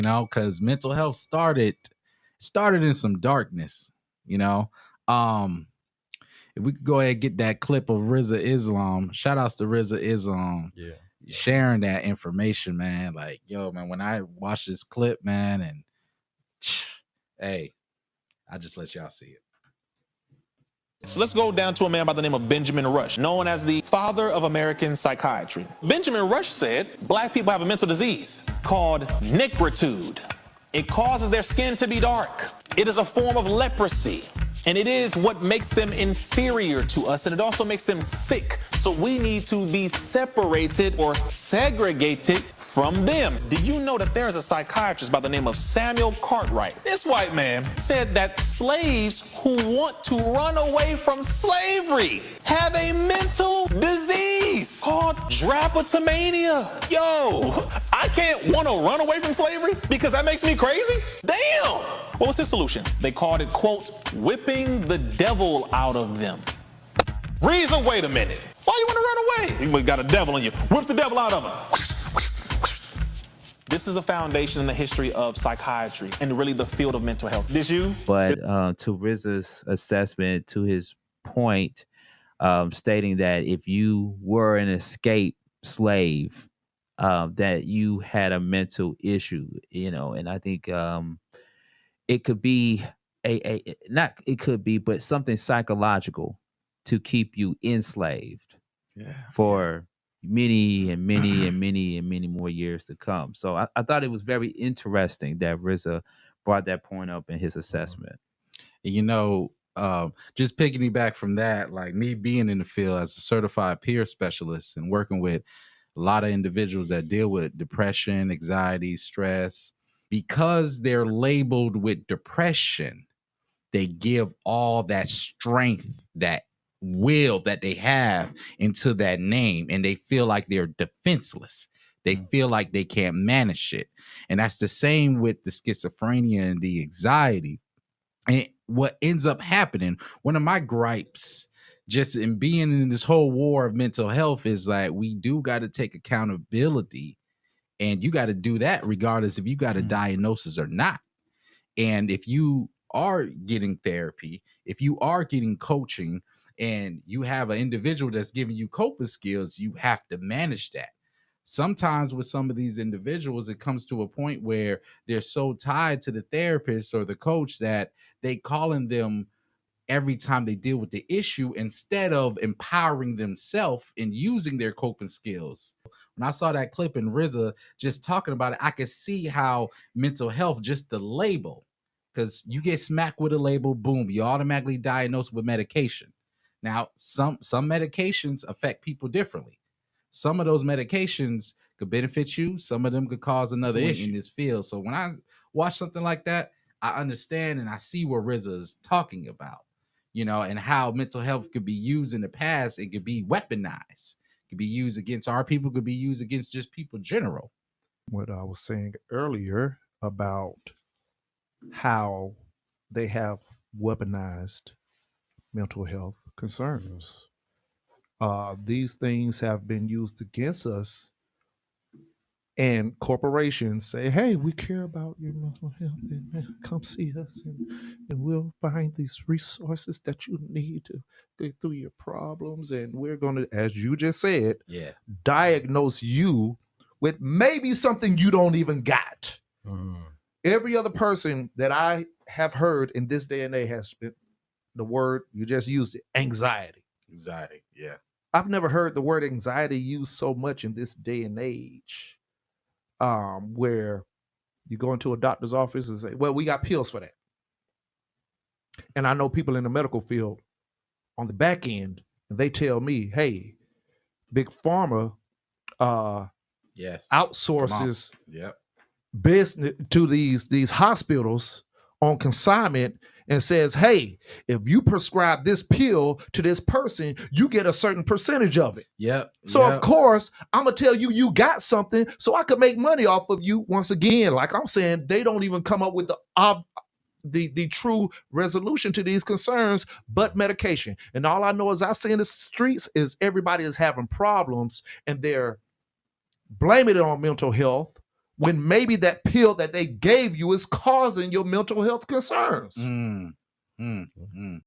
because mental health started in some darkness, you know. Um, if we could go ahead and get that clip of Rizza Islam, shout outs to Rizza Islam Yeah. sharing that information, man. Like, yo, man, when I watch this clip, man, and hey, I just let y'all see it. So let's go down to a man by the name of Benjamin Rush, known as the father of American psychiatry. Benjamin Rush said black people have a mental disease called negritude. It causes their skin to be dark. It is a form of leprosy. And it is what makes them inferior to us, and it also makes them sick. So we need to be separated or segregated from them. Did you know that there is a psychiatrist by the name of Samuel Cartwright? This white man said that slaves who want to run away from slavery have a mental disease called drapetomania. Yo, I can't want to run away from slavery because that makes me crazy? Damn! What was his solution? They called it, quote, whipping the devil out of them. Reason, wait a minute. Why you want to run away? You got a devil in you. Whip the devil out of him. This is a foundation in the history of psychiatry and really the field of mental health. Did you? But to Rizza's assessment, to his point, stating that if you were an escaped slave, that you had a mental issue, and I think it could be not it could be, but something psychological to keep you enslaved for many and many and many and many more years to come. So I thought it was very interesting that Rizza brought that point up in his assessment. Just piggyback from that, like me being in the field as a certified peer specialist and working with a lot of individuals that deal with depression, anxiety, stress, because they're labeled with depression, they give all that strength, that will that they have into that name, and they feel like they're defenseless. They feel like they can't manage it. And that's the same with the schizophrenia and the anxiety. And what ends up happening, one of my gripes just in being in this whole war of mental health is like, we do got to take accountability, and you got to do that regardless if you got a diagnosis or not. And if you are getting therapy, if you are getting coaching, and you have an individual that's giving you coping skills, you have to manage that. Sometimes with some of these individuals, it comes to a point where they're so tied to the therapist or the coach that they calling them every time they deal with the issue instead of empowering themselves and using their coping skills. When I saw that clip in Rizza just talking about it, I could see how mental health, just the label, because you get smacked with a label, boom, you automatically diagnosed with medication. Now, some medications affect people differently. Some of those medications could benefit you. Some of them could cause another issue in this field. So when I watch something like that, I understand and I see what Rizza is talking about, and how mental health could be used in the past. It could be weaponized. It could be used against our people, could be used against just people in general. What I was saying earlier about how they have weaponized mental health concerns. These things have been used against us, and corporations say, hey, we care about your mental health, and come see us, and we'll find these resources that you need to get through your problems, and we're going to, as you just said, diagnose you with maybe something you don't even got. Every other person that I have heard in this day and age has been the word, you just used it, anxiety. Anxiety, yeah. I've never heard the word anxiety used so much in this day and age, where you go into a doctor's office and say, well, we got pills for that. And I know people in the medical field on the back end, and they tell me, hey, Big Pharma outsources business to these hospitals on consignment and says, hey, if you prescribe this pill to this person, you get a certain percentage of it. So of course, I'm going to tell you, you got something so I could make money off of you. Once again, like I'm saying, they don't even come up with the true resolution to these concerns, but medication. And all I know is I see in the streets is everybody is having problems and they're blaming it on mental health when maybe that pill that they gave you is causing your mental health concerns. Mm, mm, mm.